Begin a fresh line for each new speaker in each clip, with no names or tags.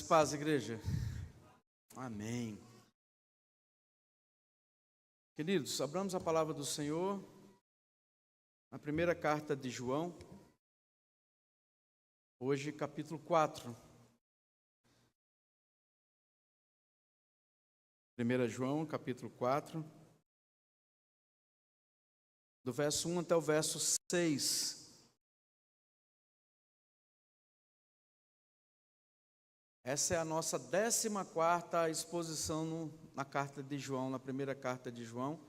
Paz, igreja. Amém. Queridos, abramos a palavra do Senhor na primeira carta de João, hoje capítulo 4. 1 João, capítulo 4, do verso 1 até o verso 6. Essa é a nossa 14ª exposição na carta de João, na primeira carta de João.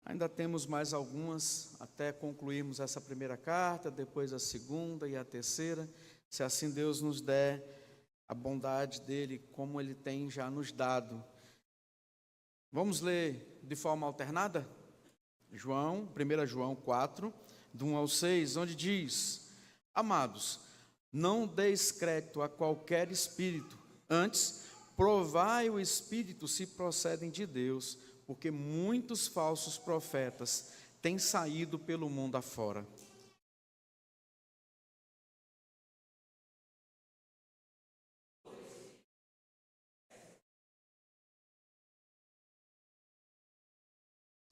Ainda temos mais algumas até concluirmos essa primeira carta, depois a segunda e a terceira, se assim Deus nos der a bondade dele, como ele tem já nos dado. Vamos ler de forma alternada? 1 João 4, do 1 ao 6, onde diz: Amados, não deis crédito a qualquer espírito, antes provai o espírito se procedem de Deus, porque muitos falsos profetas têm saído pelo mundo afora.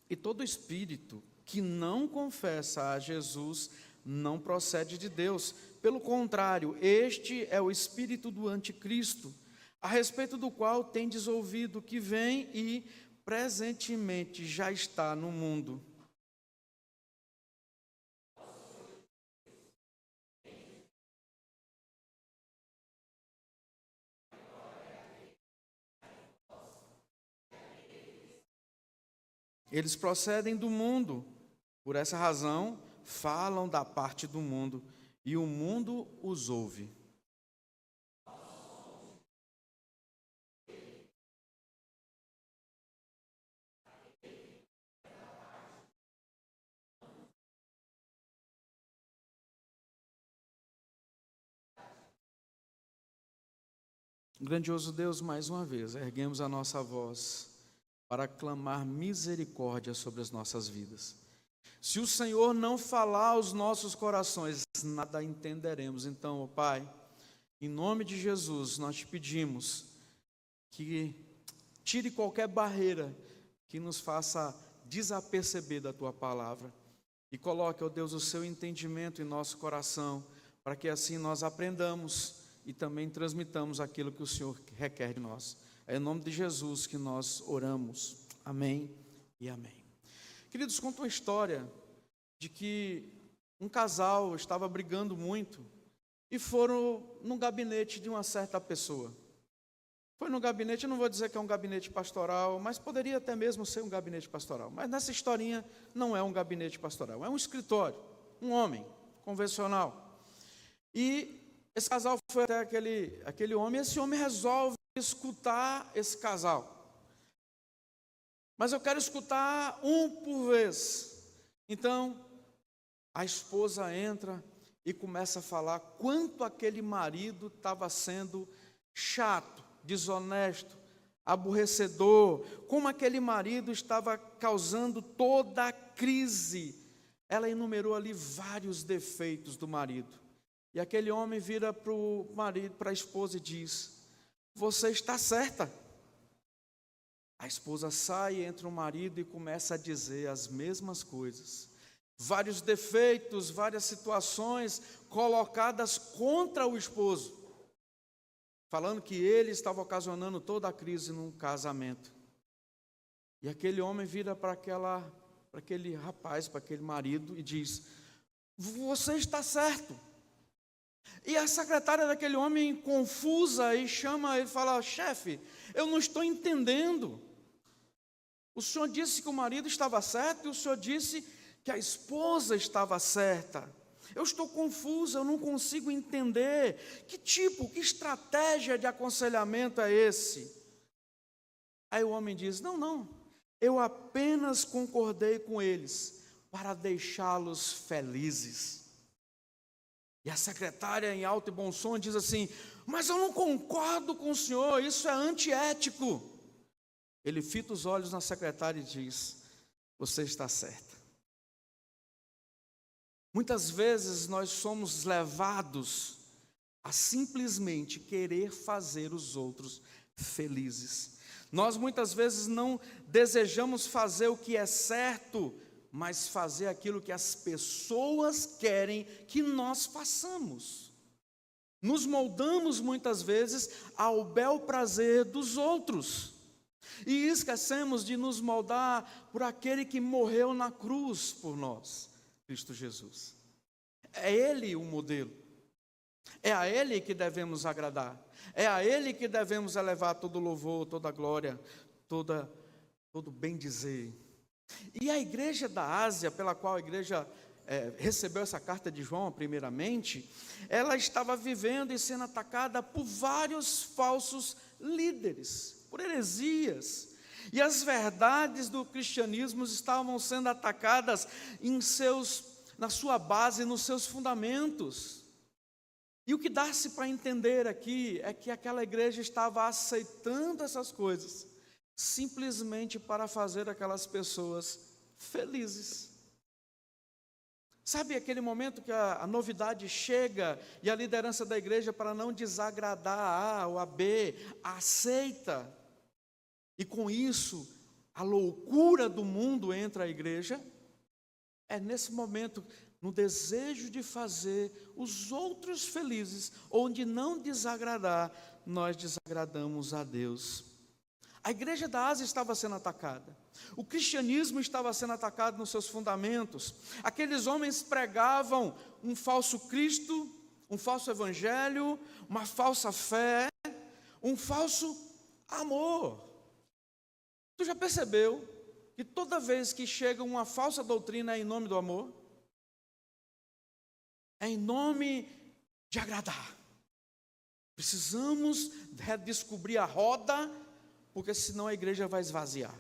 E todo espírito que não confessa a Jesus não procede de Deus. Pelo contrário, este é o espírito do anticristo, a respeito do qual tendes ouvido que vem e presentemente já está no mundo. Eles procedem do mundo, por essa razão falam da parte do mundo, e o mundo os ouve. Grandioso Deus, mais uma vez, erguemos a nossa voz para clamar misericórdia sobre as nossas vidas. Se o Senhor não falar aos nossos corações, nada entenderemos. Então, ó Pai, em nome de Jesus, nós te pedimos que tire qualquer barreira que nos faça desaperceber da Tua palavra e coloque, ó Deus, o Seu entendimento em nosso coração, para que assim nós aprendamos e também transmitamos aquilo que o Senhor requer de nós. É em nome de Jesus que nós oramos. Amém e amém. Queridos, conta uma história de que um casal estava brigando muito e foram no gabinete de uma certa pessoa. Foi no gabinete, eu não vou dizer que é um gabinete pastoral, mas poderia até mesmo ser um gabinete pastoral. Mas nessa historinha não é um gabinete pastoral, é um escritório, um homem convencional. E esse casal foi até aquele homem, e esse homem resolve escutar esse casal. Mas eu quero escutar um por vez. Então, a esposa entra e começa a falar quanto aquele marido estava sendo chato, desonesto, aborrecedor, como aquele marido estava causando toda a crise. Ela enumerou ali vários defeitos do marido. E aquele homem vira para o marido, para a esposa e diz: Você está certa. A esposa sai, entra o marido e começa a dizer as mesmas coisas. Vários defeitos, várias situações colocadas contra o esposo, falando que ele estava ocasionando toda a crise num casamento. E aquele homem vira para aquele rapaz, para aquele marido e diz: Você está certo. E a secretária daquele homem, confusa, e chama ele e fala: Chefe, eu não estou entendendo. O senhor disse que o marido estava certo e o senhor disse que a esposa estava certa. Eu estou confusa, eu não consigo entender. Que estratégia de aconselhamento é esse? Aí o homem diz: Não, eu apenas concordei com eles para deixá-los felizes. E a secretária, em alto e bom som, diz assim: Mas eu não concordo com o senhor, isso é antiético. Ele fita os olhos na secretária e diz: Você está certa. Muitas vezes nós somos levados a simplesmente querer fazer os outros felizes. Nós muitas vezes não desejamos fazer o que é certo, mas fazer aquilo que as pessoas querem que nós façamos. Nos moldamos muitas vezes ao bel prazer dos outros. E esquecemos de nos moldar por aquele que morreu na cruz por nós, Cristo Jesus. É Ele o modelo. É a Ele que devemos agradar. É a Ele que devemos elevar todo louvor, toda glória, todo bem dizer. E a igreja da Ásia, pela qual a igreja recebeu essa carta de João, primeiramente, ela estava vivendo e sendo atacada por vários falsos líderes, por heresias. E as verdades do cristianismo estavam sendo atacadas na sua base, nos seus fundamentos. E o que dá-se para entender aqui é que aquela igreja estava aceitando essas coisas, simplesmente para fazer aquelas pessoas felizes. Sabe aquele momento que a novidade chega e a liderança da igreja, para não desagradar a A ou a B, aceita. E com isso, a loucura do mundo entra a igreja. É nesse momento, no desejo de fazer os outros felizes, onde não desagradar, nós desagradamos a Deus. A igreja da Ásia estava sendo atacada. O cristianismo estava sendo atacado nos seus fundamentos. Aqueles homens pregavam um falso Cristo, um falso evangelho, uma falsa fé, um falso amor. Tu já percebeu que toda vez que chega uma falsa doutrina é em nome do amor? É em nome de agradar. Precisamos redescobrir a roda, porque senão a igreja vai esvaziar.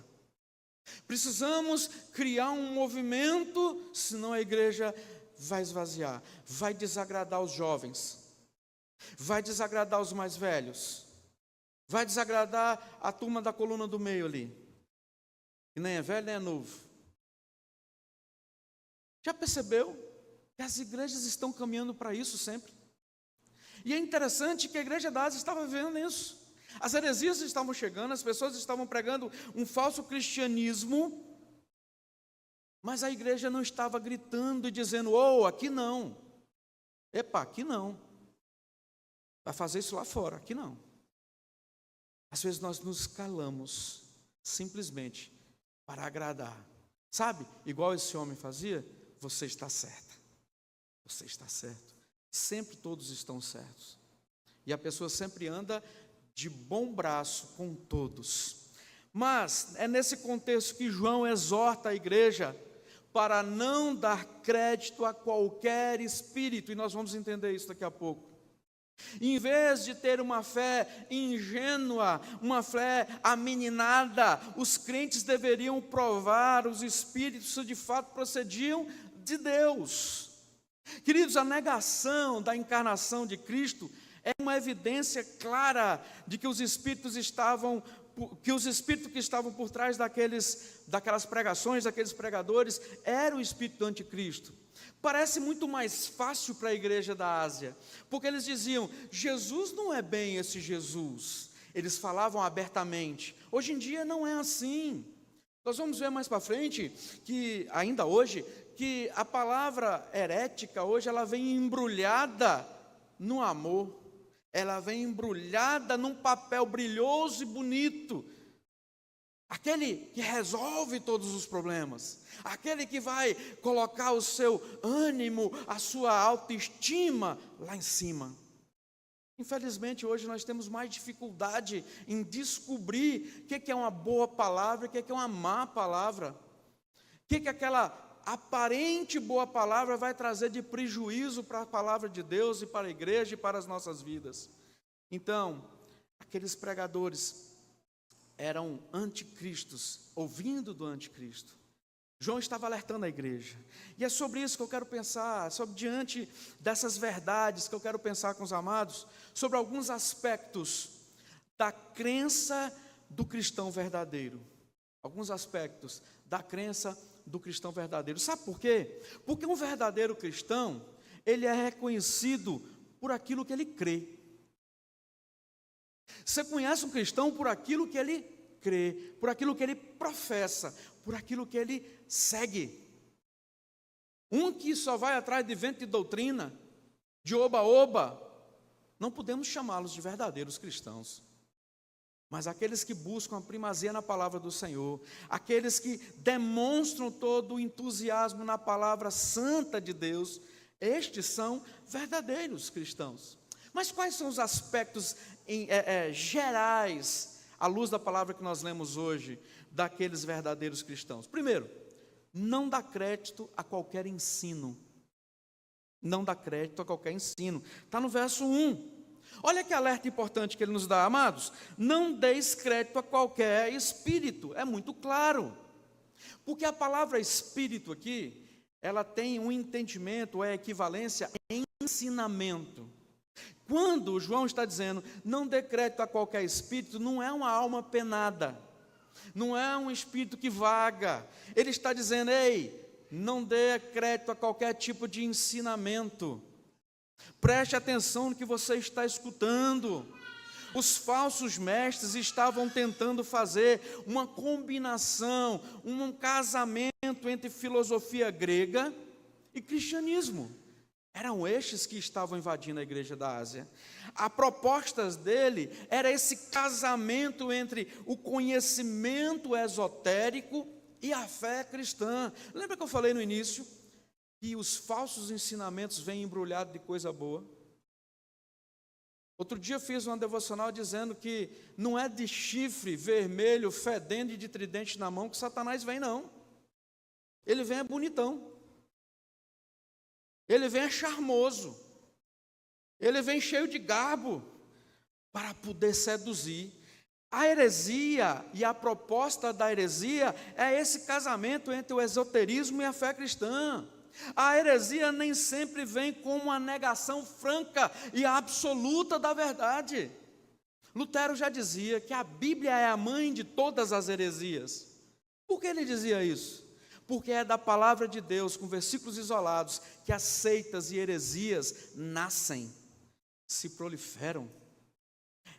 Precisamos criar um movimento, senão a igreja vai esvaziar. Vai desagradar os jovens, vai desagradar os mais velhos, vai desagradar a turma da coluna do meio ali, que nem é velho nem é novo. Já percebeu que as igrejas estão caminhando para isso sempre? E é interessante que a igreja da Ásia estava vivendo isso. As heresias estavam chegando, as pessoas estavam pregando um falso cristianismo, mas a igreja não estava gritando e dizendo: oh, aqui não, epa, aqui não, vai fazer isso lá fora, aqui não. Às vezes nós nos calamos, simplesmente para agradar. Sabe, igual esse homem fazia, você está certa, você está certo, sempre todos estão certos. E a pessoa sempre anda de bom braço com todos. Mas é nesse contexto que João exorta a igreja para não dar crédito a qualquer espírito, e nós vamos entender isso daqui a pouco. Em vez de ter uma fé ingênua, uma fé ameninada, os crentes deveriam provar os espíritos se de fato procediam de Deus. Queridos, a negação da encarnação de Cristo é uma evidência clara de que os espíritos que estavam por trás daquelas pregações, daqueles pregadores, era o espírito do anticristo. Parece muito mais fácil para a igreja da Ásia, porque eles diziam: Jesus não é bem esse Jesus. Eles falavam abertamente. Hoje em dia não é assim. Nós vamos ver mais para frente, que ainda hoje, que a palavra herética hoje ela vem embrulhada no amor. Ela vem embrulhada num papel brilhoso e bonito. Aquele que resolve todos os problemas. Aquele que vai colocar o seu ânimo, a sua autoestima lá em cima. Infelizmente, hoje nós temos mais dificuldade em descobrir o que é uma boa palavra e o que é uma má palavra. O que aquela aparente boa palavra vai trazer de prejuízo para a palavra de Deus e para a igreja e para as nossas vidas. Então, aqueles pregadores eram anticristos, ouvindo do anticristo. João estava alertando a igreja. E é sobre isso que eu quero pensar, diante dessas verdades que eu quero pensar com os amados, sobre alguns aspectos da crença do cristão verdadeiro. Alguns aspectos da crença do cristão verdadeiro. Sabe por quê? Porque um verdadeiro cristão, ele é reconhecido por aquilo que ele crê. Você conhece um cristão por aquilo que ele crê, por aquilo que ele professa, por aquilo que ele segue. Um que só vai atrás de vento de doutrina, de oba-oba, não podemos chamá-los de verdadeiros cristãos. Mas aqueles que buscam a primazia na palavra do Senhor, aqueles que demonstram todo o entusiasmo na palavra santa de Deus, estes são verdadeiros cristãos. Mas quais são os aspectos gerais, à luz da palavra que nós lemos hoje, daqueles verdadeiros cristãos? Primeiro, não dá crédito a qualquer ensino. Não dá crédito a qualquer ensino. Está no verso 1. Olha que alerta importante que ele nos dá, amados. Não deis crédito a qualquer espírito. É muito claro. Porque a palavra espírito aqui, ela tem um entendimento, é equivalência em ensinamento. Quando João está dizendo, não dê crédito a qualquer espírito, não é uma alma penada. Não é um espírito que vaga. Ele está dizendo, ei, não dê crédito a qualquer tipo de ensinamento. Preste atenção no que você está escutando. Os falsos mestres estavam tentando fazer uma combinação, um casamento entre filosofia grega e cristianismo. Eram estes que estavam invadindo a igreja da Ásia. A proposta dele era esse casamento entre o conhecimento esotérico e a fé cristã. Lembra que eu falei no início que os falsos ensinamentos vêm embrulhados de coisa boa? Outro dia eu fiz uma devocional dizendo que não é de chifre vermelho, fedendo e de tridente na mão que Satanás vem, não. Ele vem é bonitão. Ele vem charmoso, ele vem cheio de garbo, para poder seduzir. A heresia e a proposta da heresia é esse casamento entre o esoterismo e a fé cristã. A heresia nem sempre vem com uma negação franca e absoluta da verdade. Lutero já dizia que a Bíblia é a mãe de todas as heresias. Por que ele dizia isso? Porque é da palavra de Deus, com versículos isolados, que as seitas e heresias nascem, se proliferam.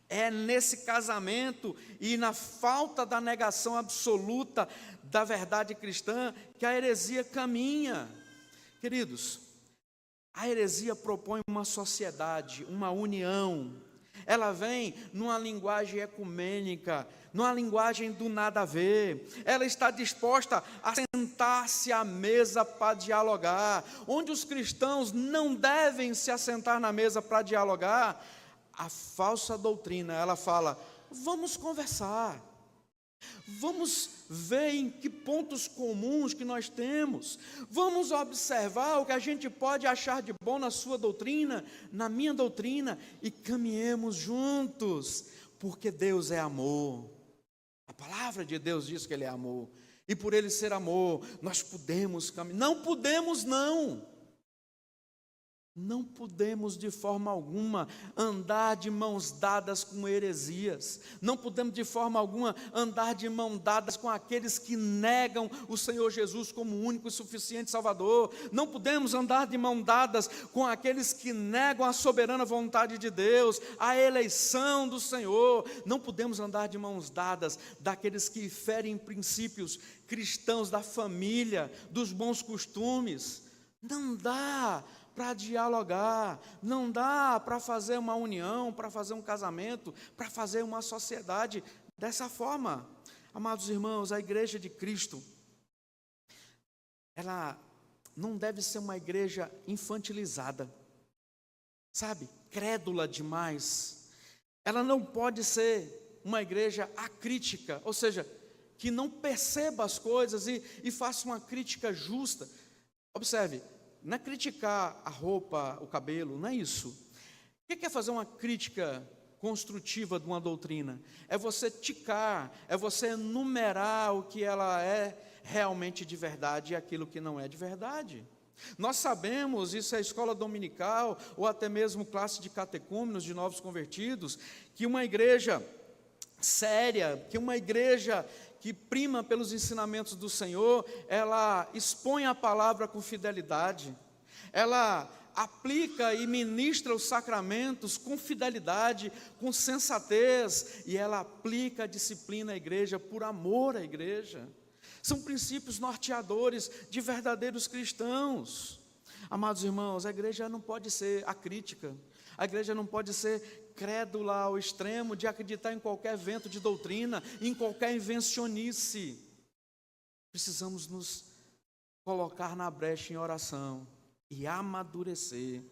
É nesse casamento e na falta da negação absoluta da verdade cristã que a heresia caminha. Queridos, a heresia propõe uma sociedade, uma união. Ela vem numa linguagem ecumênica, numa linguagem do nada a ver. Ela está disposta a sentar-se à mesa para dialogar. Onde os cristãos não devem se assentar na mesa para dialogar, a falsa doutrina, ela fala, vamos conversar. Vamos ver em que pontos comuns que nós temos. Vamos observar o que a gente pode achar de bom na sua doutrina, na minha doutrina, e caminhemos juntos, porque Deus é amor. A palavra de Deus diz que Ele é amor, e por Ele ser amor, nós podemos caminhar. Não podemos, não. Não podemos de forma alguma andar de mãos dadas com heresias. Não podemos de forma alguma andar de mãos dadas com aqueles que negam o Senhor Jesus como único e suficiente Salvador. Não podemos andar de mãos dadas com aqueles que negam a soberana vontade de Deus, a eleição do Senhor. Não podemos andar de mãos dadas daqueles que ferem princípios cristãos da família, dos bons costumes. Não dá para dialogar, não dá para fazer uma união, para fazer um casamento, para fazer uma sociedade dessa forma. Amados irmãos, a igreja de Cristo, ela não deve ser uma igreja infantilizada, sabe, crédula demais. Ela não pode ser uma igreja acrítica, ou seja, que não perceba as coisas e faça uma crítica justa. Observe, não é criticar a roupa, o cabelo, não é isso. O que é fazer uma crítica construtiva de uma doutrina? É você ticar, é você enumerar o que ela é realmente de verdade e aquilo que não é de verdade. Nós sabemos, isso é escola dominical, ou até mesmo classe de catecúmenos, de novos convertidos, que uma igreja séria, que uma igreja que prima pelos ensinamentos do Senhor, ela expõe a palavra com fidelidade, ela aplica e ministra os sacramentos com fidelidade, com sensatez, e ela aplica a disciplina à igreja por amor à igreja. São princípios norteadores de verdadeiros cristãos. Amados irmãos, a igreja não pode ser acrítica, a igreja não pode ser crédula ao extremo de acreditar em qualquer vento de doutrina, em qualquer invencionice. Precisamos nos colocar na brecha em oração e amadurecer.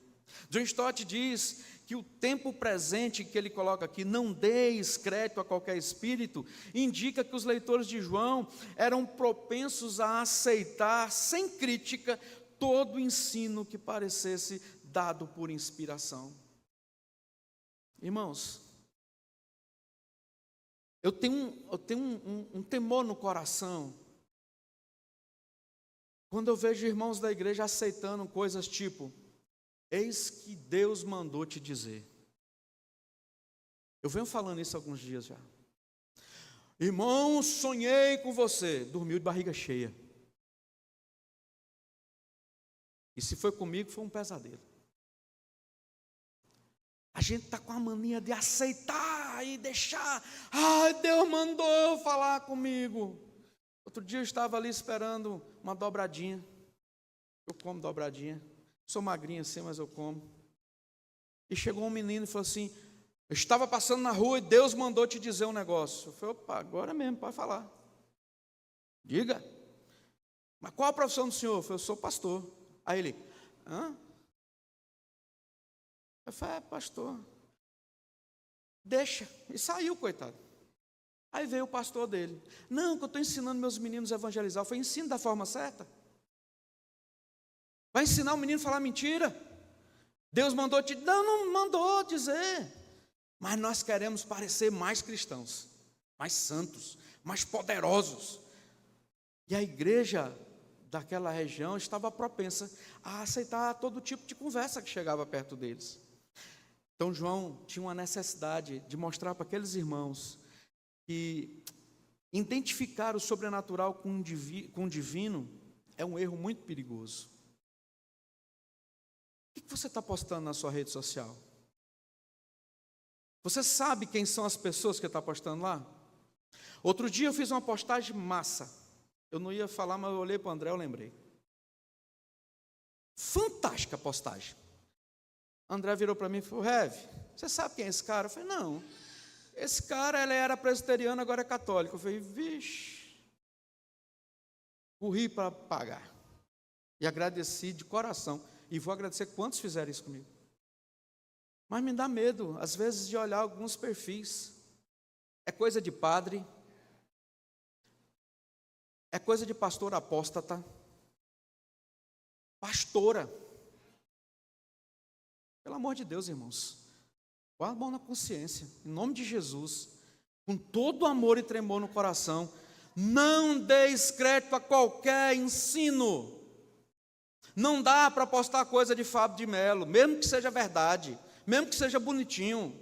John Stott diz que o tempo presente que ele coloca aqui, não deis crédito a qualquer espírito, indica que os leitores de João eram propensos a aceitar, sem crítica, todo ensino que parecesse dado por inspiração. Irmãos, eu tenho um temor no coração quando eu vejo irmãos da igreja aceitando coisas tipo: eis que Deus mandou te dizer. Eu venho falando isso há alguns dias já. Irmão, sonhei com você. Dormiu de barriga cheia. E se foi comigo, foi um pesadelo. A gente está com a mania de aceitar e deixar. Ai, Deus mandou falar comigo. Outro dia eu estava ali esperando uma dobradinha. Eu como dobradinha. Sou magrinho assim, mas eu como. E chegou um menino e falou assim: eu estava passando na rua e Deus mandou te dizer um negócio. Eu falei: opa, agora mesmo, pode falar. Diga. Mas qual a profissão do senhor? Eu falei: eu sou pastor. Aí ele: hã? Eu falei: pastor. Deixa. E saiu, coitado. Aí veio o pastor dele: não, que eu estou ensinando meus meninos a evangelizar. Eu falei: ensina da forma certa. Vai ensinar o menino a falar mentira? Deus mandou te... Não mandou dizer. Mas nós queremos parecer mais cristãos, mais santos, mais poderosos. E a igreja daquela região estava propensa a aceitar todo tipo de conversa que chegava perto deles. Então João tinha uma necessidade de mostrar para aqueles irmãos que identificar o sobrenatural com o divino é um erro muito perigoso. O que você está postando na sua rede social? Você sabe quem são as pessoas que está postando lá? Outro dia eu fiz uma postagem massa. Eu não ia falar, mas eu olhei para o André, eu lembrei. Fantástica postagem. André virou para mim e falou: Rev, você sabe quem é esse cara? Eu falei: não. Esse cara, ele era presbiteriano, agora é católico. Eu falei: vixe. Corri para pagar. E agradeci de coração. E vou agradecer quantos fizeram isso comigo. Mas me dá medo, às vezes, de olhar alguns perfis. É coisa de padre. É coisa de pastor apóstata. Pastora. Pelo amor de Deus, irmãos. Põe a mão na consciência, em nome de Jesus, com todo amor e tremor no coração. Não deis crédito a qualquer ensino. Não dá para postar coisa de Fábio de Melo, mesmo que seja verdade, mesmo que seja bonitinho.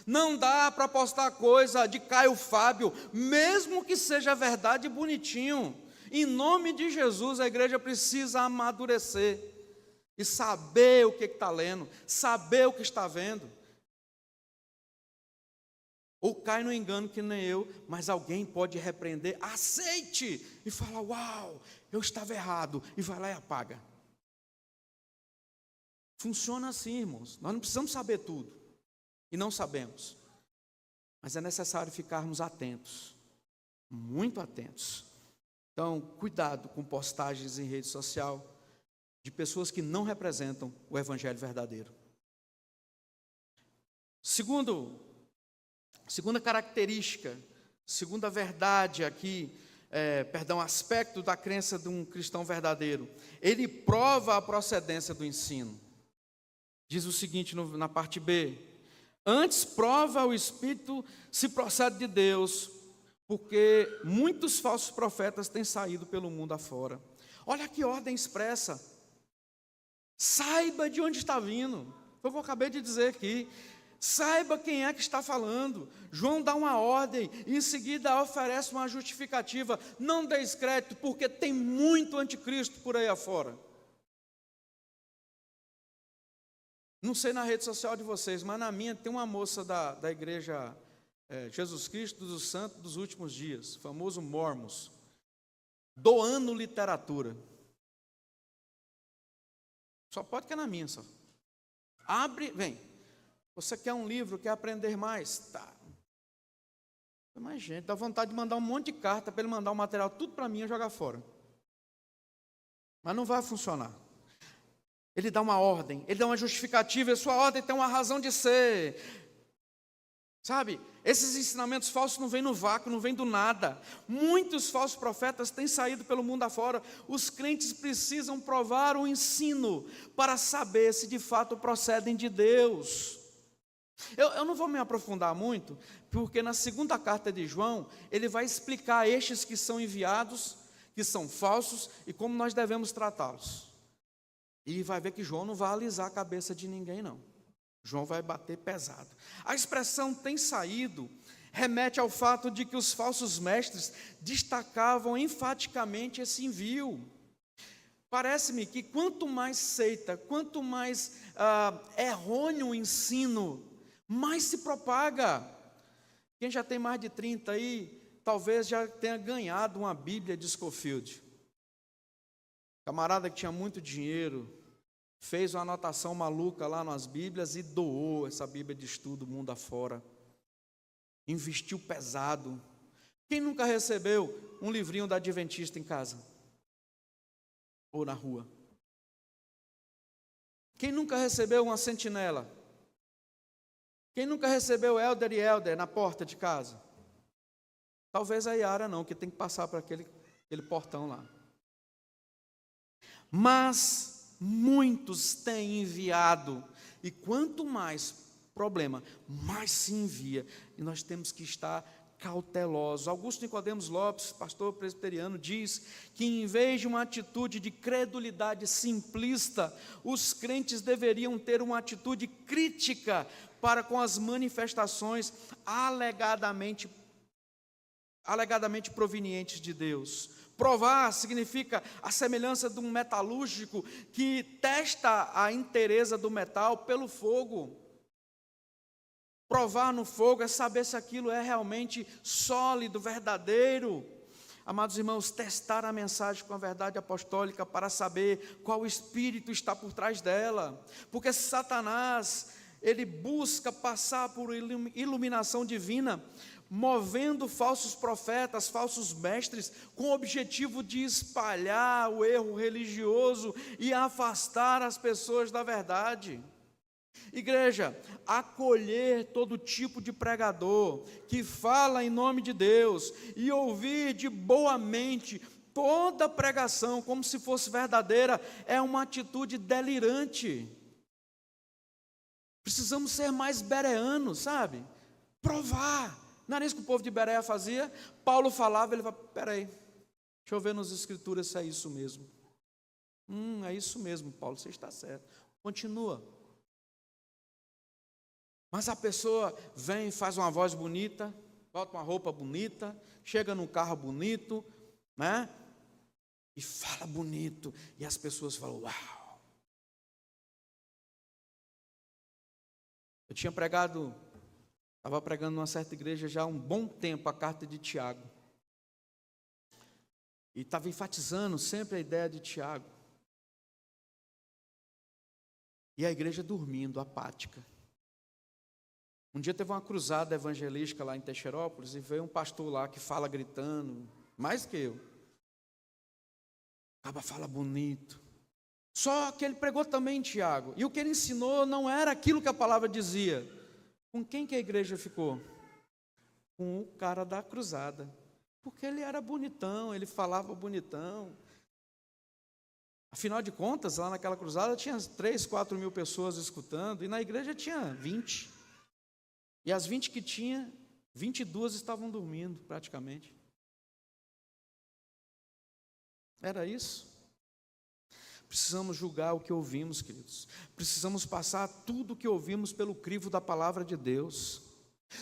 Não dá para postar coisa de Caio Fábio, mesmo que seja verdade e bonitinho. Em nome de Jesus, a igreja precisa amadurecer e saber o que está lendo, saber o que está vendo. Ou cai no engano que nem eu, mas alguém pode repreender, aceite e falar: uau, eu estava errado, e vai lá e apaga. Funciona assim, irmãos. Nós não precisamos saber tudo, e não sabemos, mas é necessário ficarmos atentos, muito atentos. Então, cuidado com postagens em rede social de pessoas que não representam o evangelho verdadeiro. Segunda característica, segunda verdade aqui, aspecto da crença de um cristão verdadeiro. Ele prova a procedência do ensino. Diz o seguinte na parte B: antes prova o Espírito se procede de Deus, porque muitos falsos profetas têm saído pelo mundo afora. Olha que ordem expressa. Saiba de onde está vindo. Foi o que eu acabei de dizer aqui. Saiba quem é que está falando. João dá uma ordem e em seguida oferece uma justificativa. Não deis crédito, porque tem muito anticristo por aí afora. Não sei na rede social de vocês, mas na minha tem uma moça da igreja Jesus Cristo dos Santos dos Últimos Dias, famoso Mormons, doando literatura. Só pode que é na minha, só. Abre, vem. Você quer um livro, quer aprender mais? Tá. Mas, gente, dá vontade de mandar um monte de carta para ele mandar o material tudo para mim e jogar fora. Mas não vai funcionar. Ele dá uma ordem, ele dá uma justificativa, e a sua ordem tem uma razão de ser. Sabe, esses ensinamentos falsos não vêm no vácuo, não vêm do nada. Muitos falsos profetas têm saído pelo mundo afora. Os crentes precisam provar o ensino para saber se de fato procedem de Deus. Eu não vou me aprofundar muito, porque na segunda carta de João, ele vai explicar estes que são enviados, que são falsos, e como nós devemos tratá-los. E vai ver que João não vai alisar a cabeça de ninguém, não. João vai bater pesado. A expressão tem saído remete ao fato de que os falsos mestres destacavam enfaticamente esse envio. Parece-me que quanto mais seita, quanto mais errôneo o ensino, mais se propaga. Quem já tem mais de 30 aí, talvez já tenha ganhado uma Bíblia de Scofield. Camarada que tinha muito dinheiro, fez uma anotação maluca lá nas Bíblias e doou essa Bíblia de estudo mundo afora. Investiu pesado. Quem nunca recebeu um livrinho da Adventista em casa? Ou na rua? Quem nunca recebeu uma sentinela? Quem nunca recebeu Elder e Elder na porta de casa? Talvez a Yara não, que tem que passar por aquele portão lá. Mas muitos têm enviado, e quanto mais problema, mais se envia, e nós temos que estar cautelosos. Augusto Nicodemos Lopes, pastor presbiteriano, diz que em vez de uma atitude de credulidade simplista, os crentes deveriam ter uma atitude crítica para com as manifestações alegadamente provenientes de Deus. Provar significa a semelhança de um metalúrgico que testa a inteireza do metal pelo fogo. Provar no fogo é saber se aquilo é realmente sólido, verdadeiro. Amados irmãos, testar a mensagem com a verdade apostólica para saber qual espírito está por trás dela. Porque Satanás, ele busca passar por iluminação divina, movendo falsos profetas, falsos mestres, com o objetivo de espalhar o erro religioso e afastar as pessoas da verdade. Igreja, acolher todo tipo de pregador que fala em nome de Deus e ouvir de boa mente toda pregação como se fosse verdadeira é uma atitude delirante. Precisamos ser mais bereanos, sabe? Provar. Não era isso que o povo de Bereia fazia? Paulo falava, ele falava, peraí, deixa eu ver nas escrituras se é isso mesmo. É isso mesmo, Paulo, você está certo. Continua. Mas a pessoa vem, faz uma voz bonita, bota uma roupa bonita, chega num carro bonito, né? E fala bonito, e as pessoas falam, uau. Eu tinha pregado, estava pregando numa certa igreja já há um bom tempo a carta de Tiago. E estava enfatizando sempre a ideia de Tiago. E a igreja dormindo, apática. Um dia teve uma cruzada evangelística lá em Teixeirópolis e veio um pastor lá que fala gritando, mais que eu. Acaba fala bonito. Só que ele pregou também em Tiago. E o que ele ensinou não era aquilo que a palavra dizia. Com quem que a igreja ficou? Com o cara da cruzada. Porque ele era bonitão, ele falava bonitão. Afinal de contas, lá naquela cruzada tinha 3, 4 mil pessoas escutando. E na igreja tinha 20. E as 20 que tinha, 22 estavam dormindo praticamente. Era isso. Precisamos julgar o que ouvimos, queridos. Precisamos passar tudo o que ouvimos pelo crivo da palavra de Deus.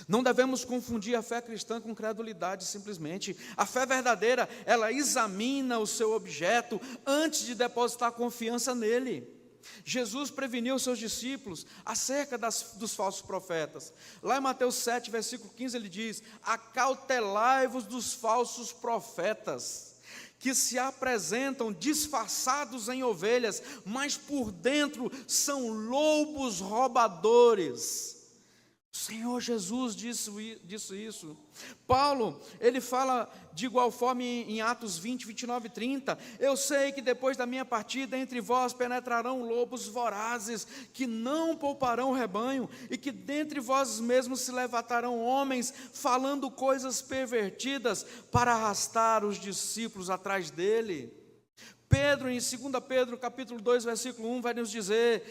Não devemos confundir a fé cristã com credulidade simplesmente. A fé verdadeira, ela examina o seu objeto antes de depositar confiança nele. Jesus preveniu os seus discípulos acerca dos falsos profetas. Lá em Mateus 7, versículo 15, ele diz: acautelai-vos dos falsos profetas, que se apresentam disfarçados em ovelhas, mas por dentro são lobos roubadores. O Senhor Jesus disse isso. Paulo, ele fala de igual forma em Atos 20, 29 e 30. Eu sei que depois da minha partida entre vós penetrarão lobos vorazes, que não pouparão o rebanho, e que dentre vós mesmos se levantarão homens, falando coisas pervertidas, para arrastar os discípulos atrás dele. Pedro, em 2 Pedro, capítulo 2, versículo 1, vai nos dizer...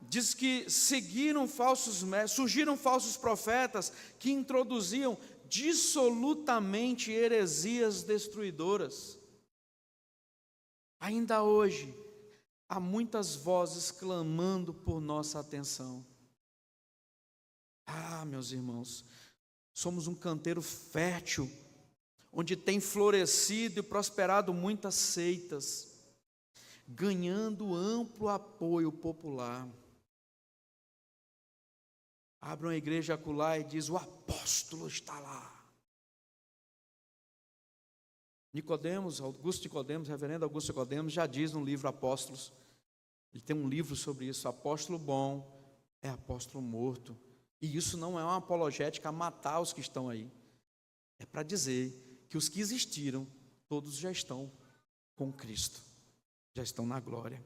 diz que surgiram falsos profetas que introduziam dissolutamente heresias destruidoras. Ainda hoje, há muitas vozes clamando por nossa atenção. Meus irmãos, somos um canteiro fértil, onde tem florescido e prosperado muitas seitas, ganhando amplo apoio popular. Abre uma igreja acolá e diz: o apóstolo está lá. Reverendo Augusto Nicodemos, já diz no livro Apóstolos, ele tem um livro sobre isso: apóstolo bom é apóstolo morto. E isso não é uma apologética a matar os que estão aí, é para dizer que os que existiram, todos já estão com Cristo, já estão na glória.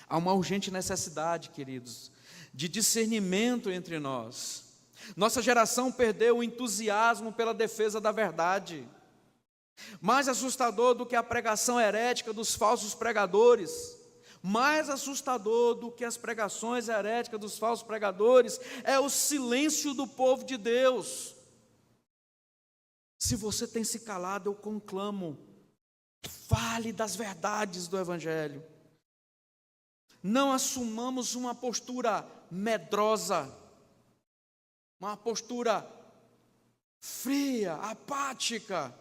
Há uma urgente necessidade, queridos, de discernimento entre nós. Nossa geração perdeu o entusiasmo pela defesa da verdade. Mais assustador do que a pregação herética dos falsos pregadores, mais assustador do que as pregações heréticas dos falsos pregadores, é o silêncio do povo de Deus. Se você tem se calado, eu conclamo: fale das verdades do Evangelho. Não assumamos uma postura medrosa, uma postura fria, apática,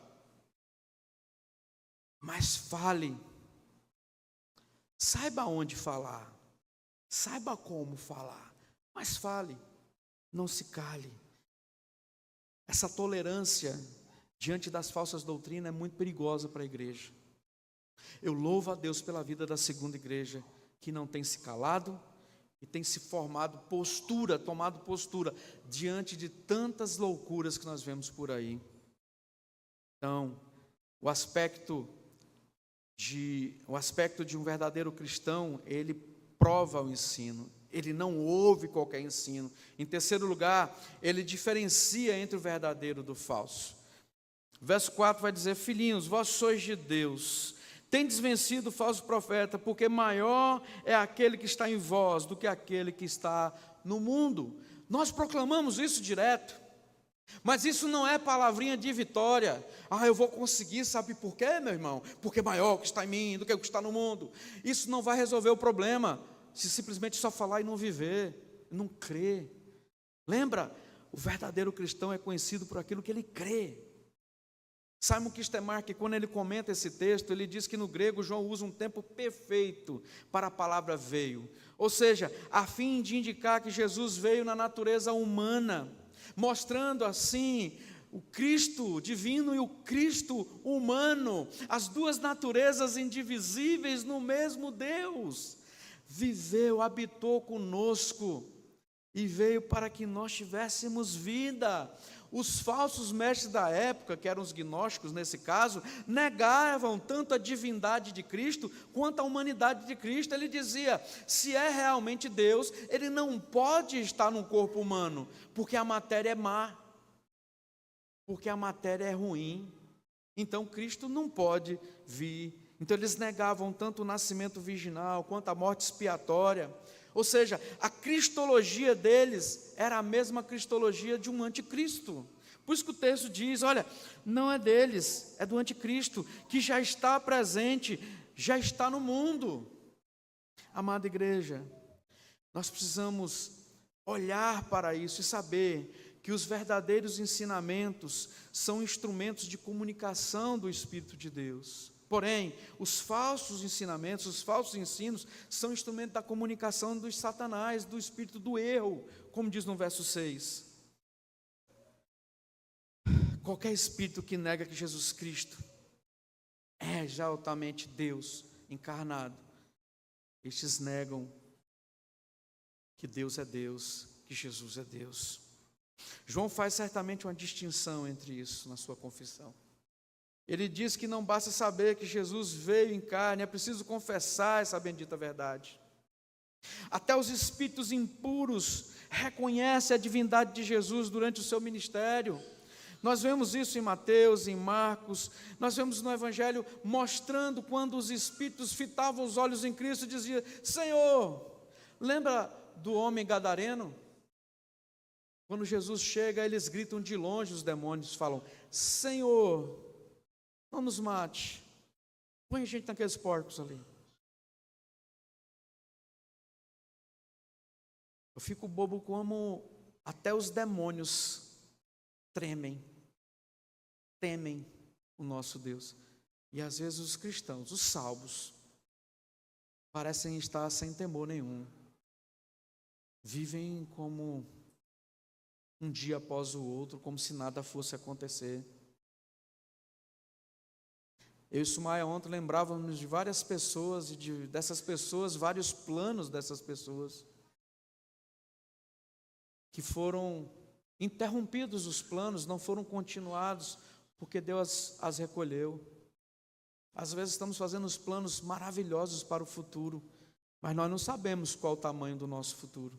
mas fale. Saiba onde falar, saiba como falar, mas fale, não se cale. Essa tolerância diante das falsas doutrinas é muito perigosa para a igreja. Eu louvo a Deus pela vida da segunda igreja, que não tem se calado e tem se tomado postura diante de tantas loucuras que nós vemos por aí. Então, o aspecto de um verdadeiro cristão, ele prova o ensino, ele não ouve qualquer ensino. Em terceiro lugar, ele diferencia entre o verdadeiro do falso. Verso 4 vai dizer: filhinhos, vós sois de Deus, tendes vencido o falso profeta, porque maior é aquele que está em vós do que aquele que está no mundo. Nós proclamamos isso direto, mas isso não é palavrinha de vitória. Eu vou conseguir, sabe por quê, meu irmão? Porque maior o que está em mim do que o que está no mundo. Isso não vai resolver o problema, se simplesmente só falar e não viver, não crer. Lembra, o verdadeiro cristão é conhecido por aquilo que ele crê. Simon Kistemaker, quando ele comenta esse texto, ele diz que no grego João usa um tempo perfeito para a palavra veio, ou seja, a fim de indicar que Jesus veio na natureza humana, mostrando assim o Cristo divino e o Cristo humano, as duas naturezas indivisíveis no mesmo Deus. Viveu, habitou conosco e veio para que nós tivéssemos vida. Os falsos mestres da época, que eram os gnósticos nesse caso, negavam tanto a divindade de Cristo quanto a humanidade de Cristo. Ele dizia: se é realmente Deus, ele não pode estar num corpo humano, porque a matéria é má, porque a matéria é ruim. Então Cristo não pode vir. Então eles negavam tanto o nascimento virginal quanto a morte expiatória. Ou seja, a cristologia deles era a mesma cristologia de um anticristo. Por isso que o texto diz: olha, não é deles, é do anticristo, que já está presente, já está no mundo. Amada igreja, nós precisamos olhar para isso e saber que os verdadeiros ensinamentos são instrumentos de comunicação do Espírito de Deus. Porém, os falsos ensinamentos, os falsos ensinos, são instrumento da comunicação dos satanás, do espírito do erro, como diz no verso 6. Qualquer espírito que nega que Jesus Cristo é já altamente Deus encarnado, estes negam que Deus é Deus, que Jesus é Deus. João faz certamente uma distinção entre isso na sua confissão. Ele diz que não basta saber que Jesus veio em carne, é preciso confessar essa bendita verdade. Até os espíritos impuros reconhecem a divindade de Jesus durante o seu ministério. Nós vemos isso em Mateus, em Marcos, nós vemos no Evangelho mostrando quando os espíritos fitavam os olhos em Cristo e diziam: Senhor, lembra do homem gadareno? Quando Jesus chega, eles gritam de longe, os demônios falam: Senhor, não nos mate, põe a gente naqueles porcos ali. Eu fico bobo como até os demônios temem o nosso Deus. E às vezes os cristãos, os salvos, parecem estar sem temor nenhum. Vivem como um dia após o outro, como se nada fosse acontecer. Eu e Sumaia ontem lembrávamos de várias pessoas, e dessas pessoas, vários planos dessas pessoas, que foram interrompidos os planos, não foram continuados, porque Deus as recolheu. Às vezes estamos fazendo os planos maravilhosos para o futuro, mas nós não sabemos qual o tamanho do nosso futuro.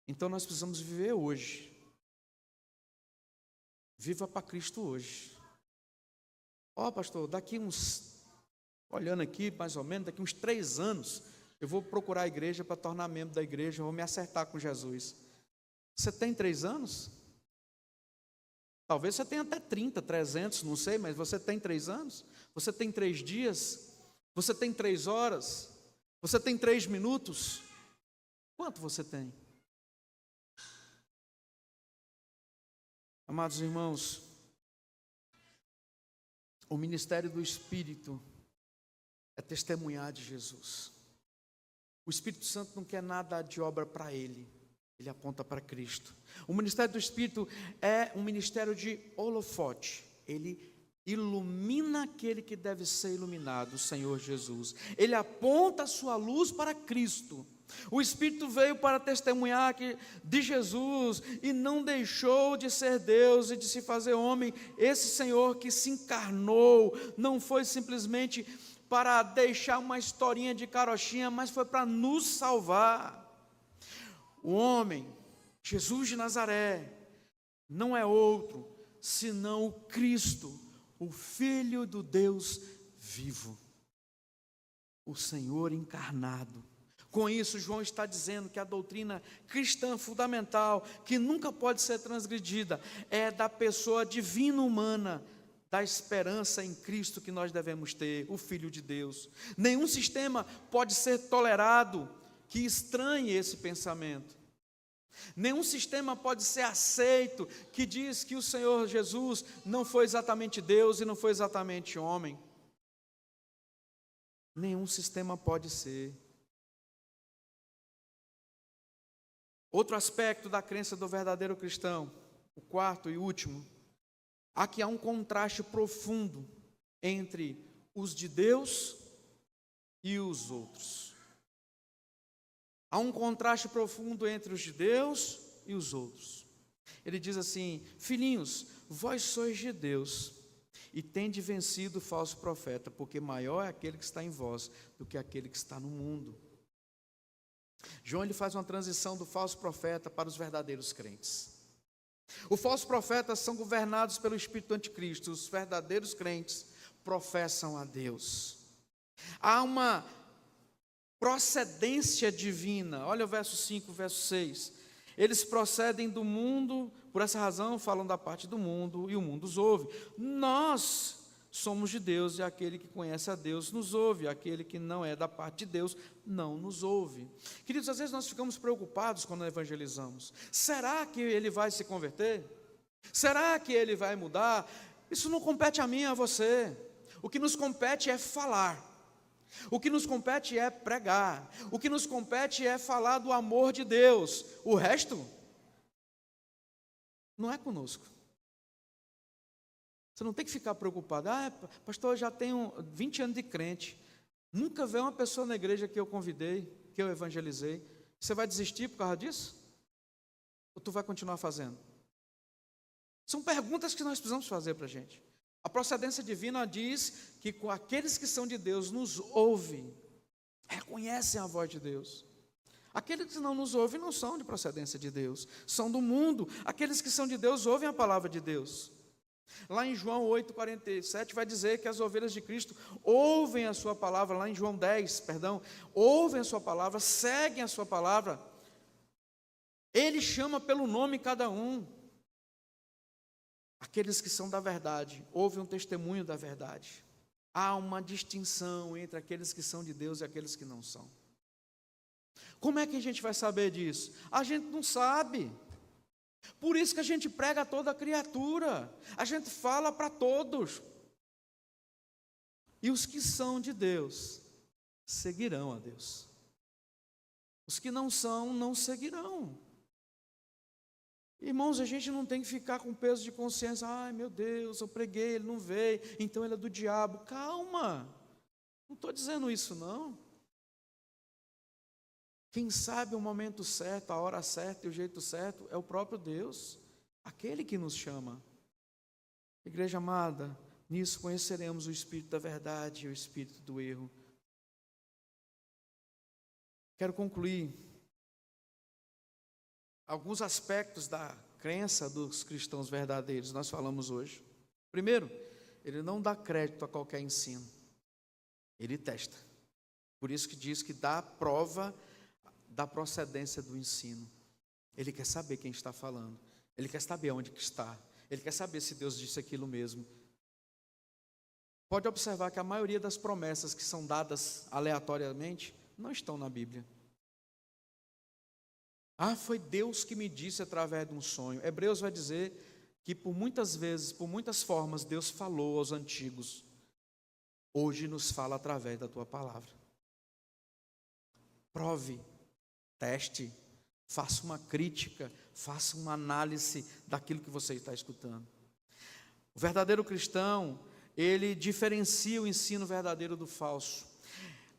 Então nós precisamos viver hoje. Viva para Cristo hoje. Pastor, olhando aqui mais ou menos, daqui uns 3 anos, eu vou procurar a igreja para tornar membro da igreja, vou me acertar com Jesus. Você tem 3 anos? Talvez você tenha até 30, 300, não sei, mas você tem 3 anos? Você tem 3 dias? Você tem 3 horas? Você tem 3 minutos? Quanto você tem? Amados irmãos, o ministério do Espírito é testemunhar de Jesus. O Espírito Santo não quer nada de obra para ele. Ele aponta para Cristo. O ministério do Espírito é um ministério de holofote. Ele ilumina aquele que deve ser iluminado, o Senhor Jesus. Ele aponta a sua luz para Cristo. O Espírito veio para testemunhar de Jesus e não deixou de ser Deus e de se fazer homem. Esse Senhor que se encarnou não foi simplesmente para deixar uma historinha de carochinha, mas foi para nos salvar. O homem, Jesus de Nazaré, não é outro senão o Cristo, o Filho do Deus vivo, o Senhor encarnado. Com isso, João está dizendo que a doutrina cristã fundamental, que nunca pode ser transgredida, é da pessoa divina humana, da esperança em Cristo que nós devemos ter, o Filho de Deus. Nenhum sistema pode ser tolerado que estranhe esse pensamento. Nenhum sistema pode ser aceito que diz que o Senhor Jesus não foi exatamente Deus e não foi exatamente homem. Nenhum sistema pode ser. Outro aspecto da crença do verdadeiro cristão, o quarto e último, aqui há um contraste profundo entre os de Deus e os outros. Há um contraste profundo entre os de Deus e os outros. Ele diz assim: filhinhos, vós sois de Deus e tende vencido o falso profeta, porque maior é aquele que está em vós do que aquele que está no mundo. João ele faz uma transição do falso profeta para os verdadeiros crentes. Os falsos profetas são governados pelo espírito anticristo, os verdadeiros crentes professam a Deus. Há uma procedência divina. Olha o verso 5, verso 6. Eles procedem do mundo, por essa razão falam da parte do mundo e o mundo os ouve. Nós somos de Deus e aquele que conhece a Deus nos ouve, aquele que não é da parte de Deus não nos ouve. Queridos, às vezes nós ficamos preocupados quando evangelizamos. Será que ele vai se converter? Será que ele vai mudar? Isso não compete a mim e a você. O que nos compete é falar. O que nos compete é pregar. O que nos compete é falar do amor de Deus. O resto não é conosco. Você não tem que ficar preocupado. Pastor, eu já tenho 20 anos de crente. Nunca veio uma pessoa na igreja que eu convidei, que eu evangelizei. Você vai desistir por causa disso? Ou tu vai continuar fazendo? São perguntas que nós precisamos fazer para a gente. A procedência divina diz que com aqueles que são de Deus nos ouvem, reconhecem a voz de Deus. Aqueles que não nos ouvem não são de procedência de Deus, são do mundo. Aqueles que são de Deus ouvem a palavra de Deus. Lá em João 8,47 vai dizer que as ovelhas de Cristo ouvem a sua palavra. Lá em João 10, ouvem a sua palavra, seguem a sua palavra. Ele chama pelo nome cada um. Aqueles que são da verdade, ouvem um testemunho da verdade. Há uma distinção entre aqueles que são de Deus e aqueles que não são. Como é que a gente vai saber disso? A gente não sabe. Por isso que a gente prega a toda criatura. A gente fala para todos. E os que são de Deus seguirão a Deus. Os que não são, não seguirão. Irmãos, a gente não tem que ficar com peso de consciência. Ai, meu Deus, eu preguei, ele não veio, então ele é do diabo. Calma, não estou dizendo isso não. Quem sabe o momento certo, a hora certa e o jeito certo é o próprio Deus, aquele que nos chama. Igreja amada, nisso conheceremos o Espírito da verdade e o Espírito do erro. Quero concluir alguns aspectos da crença dos cristãos verdadeiros, nós falamos hoje. Primeiro, ele não dá crédito a qualquer ensino, ele testa. Por isso que diz que dá prova da procedência do ensino. Ele quer saber quem está falando, ele quer saber onde que está, ele quer saber se Deus disse aquilo mesmo. Pode observar que a maioria das promessas que são dadas aleatoriamente não estão na Bíblia. Foi Deus que me disse através de um sonho. Hebreus vai dizer que por muitas vezes, por muitas formas, Deus falou aos antigos. Hoje nos fala através da tua palavra. Prove, teste, faça uma crítica, faça uma análise daquilo que você está escutando. O verdadeiro cristão, ele diferencia o ensino verdadeiro do falso.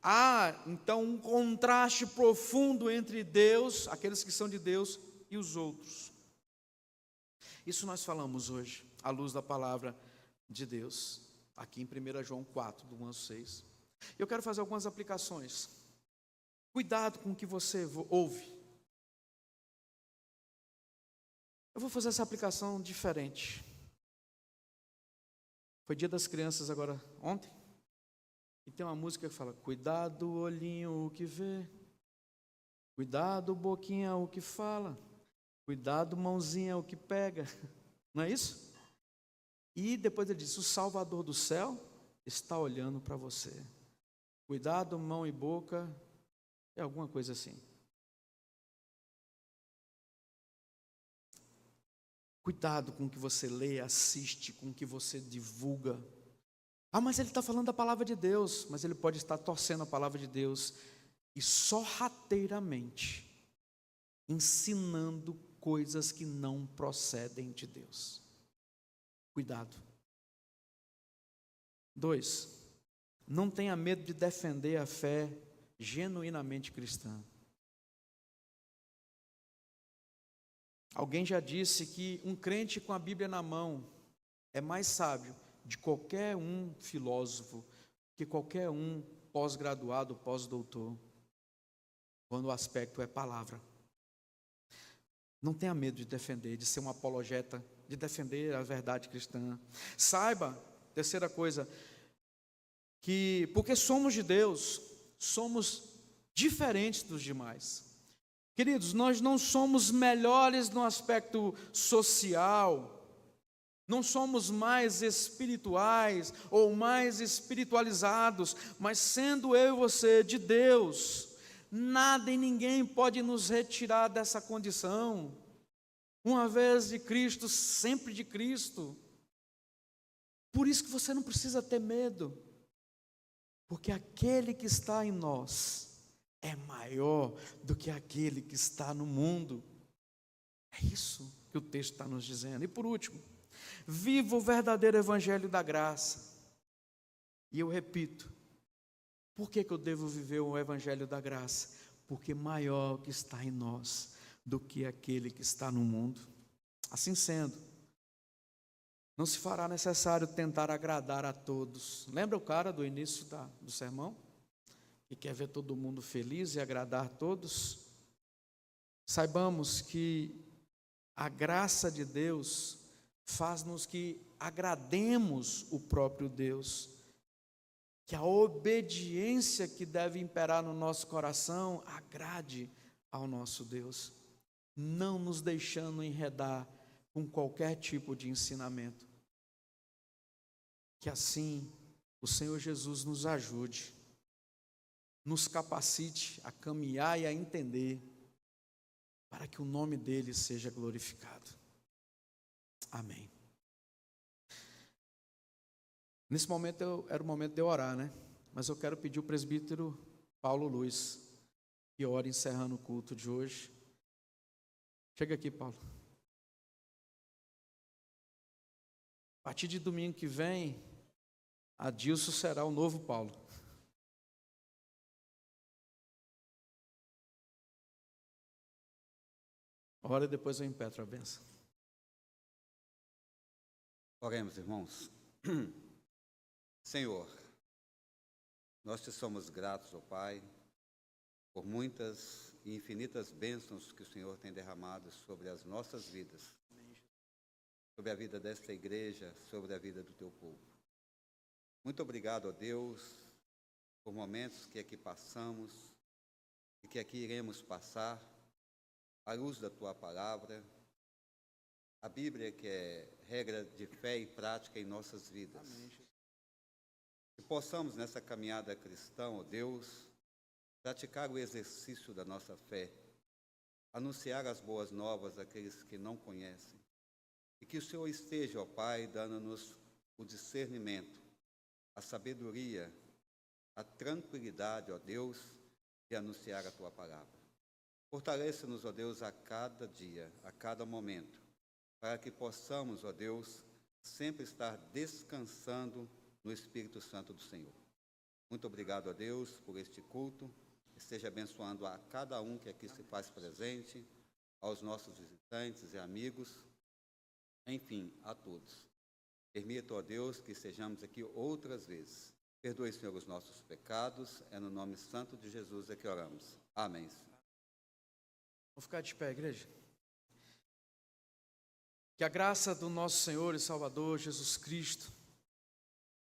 Há, então, um contraste profundo entre Deus, aqueles que são de Deus, e os outros. Isso nós falamos hoje, à luz da palavra de Deus, aqui em 1 João 4, do 1 ao 6. Eu quero fazer algumas aplicações. Cuidado com o que você ouve. Eu vou fazer essa aplicação diferente. Foi dia das crianças agora, ontem. E tem uma música que fala: cuidado, olhinho, o que vê. Cuidado, boquinha, o que fala. Cuidado, mãozinha, o que pega. Não é isso? E depois ele diz: o Salvador do céu está olhando para você. Cuidado, mão e boca. É alguma coisa assim. Cuidado com o que você lê, assiste, com o que você divulga. Mas ele está falando da palavra de Deus. Mas ele pode estar torcendo a palavra de Deus e sorrateiramente ensinando coisas que não procedem de Deus. Cuidado. 2, não tenha medo de defender a fé genuinamente cristã. Alguém já disse que um crente com a Bíblia na mão é mais sábio de qualquer um filósofo, que qualquer um pós-graduado, pós-doutor, quando o aspecto é palavra. Não tenha medo de defender, de ser um apologeta, de defender a verdade cristã. Saiba, terceira coisa, que porque somos de Deus, somos diferentes dos demais. Queridos, nós não somos melhores no aspecto social, não somos mais espirituais ou mais espiritualizados, mas sendo eu e você de Deus, nada e ninguém pode nos retirar dessa condição. Uma vez de Cristo, sempre de Cristo. Por isso que você não precisa ter medo, porque aquele que está em nós é maior do que aquele que está no mundo. É isso que o texto está nos dizendo. E por último, viva o verdadeiro evangelho da graça. E eu repito, por que eu devo viver o evangelho da graça? Porque maior que está em nós do que aquele que está no mundo. Assim sendo, não se fará necessário tentar agradar a todos. Lembra o cara do início do sermão? Que quer ver todo mundo feliz e agradar a todos? Saibamos que a graça de Deus faz-nos que agrademos o próprio Deus, que a obediência que deve imperar no nosso coração agrade ao nosso Deus, não nos deixando enredar com qualquer tipo de ensinamento. Que assim o Senhor Jesus nos ajude, nos capacite a caminhar e a entender, para que o nome dele seja glorificado. Amém. Nesse momento era o momento de eu orar, né? Mas eu quero pedir o presbítero Paulo Luiz que ore encerrando o culto de hoje. Chega aqui, Paulo. A partir de domingo que vem, Adilson será o novo Paulo. Ora, depois eu impetro a bênção.
Oremos, irmãos. Senhor, nós te somos gratos, ó Pai, por muitas e infinitas bênçãos que o Senhor tem derramado sobre as nossas vidas, sobre a vida desta igreja, sobre a vida do teu povo. Muito obrigado, ó Deus, por momentos que aqui passamos e que aqui iremos passar, à luz da tua palavra, a Bíblia que é regra de fé e prática em nossas vidas. Amém. Que possamos nessa caminhada cristã, ó Deus, praticar o exercício da nossa fé, anunciar as boas novas àqueles que não conhecem, e que o Senhor esteja, ó Pai, dando-nos o discernimento, a sabedoria, a tranquilidade, ó Deus, de anunciar a tua palavra. Fortaleça-nos, ó Deus, a cada dia, a cada momento, para que possamos, ó Deus, sempre estar descansando no Espírito Santo do Senhor. Muito obrigado, ó Deus, por este culto. Esteja abençoando a cada um que aqui se faz presente, aos nossos visitantes e amigos, enfim, a todos. Permita, ó Deus, que estejamos aqui outras vezes. Perdoe, Senhor, os nossos pecados. É no nome santo de Jesus é que oramos. Amém.
Vamos ficar de pé, igreja. Que a graça do nosso Senhor e Salvador Jesus Cristo,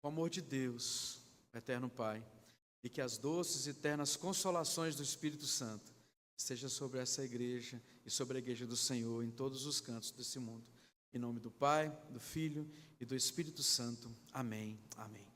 o amor de Deus, eterno Pai, e que as doces e eternas consolações do Espírito Santo esteja sobre essa igreja e sobre a igreja do Senhor em todos os cantos desse mundo. Em nome do Pai, do Filho e do Espírito Santo. Amém. Amém.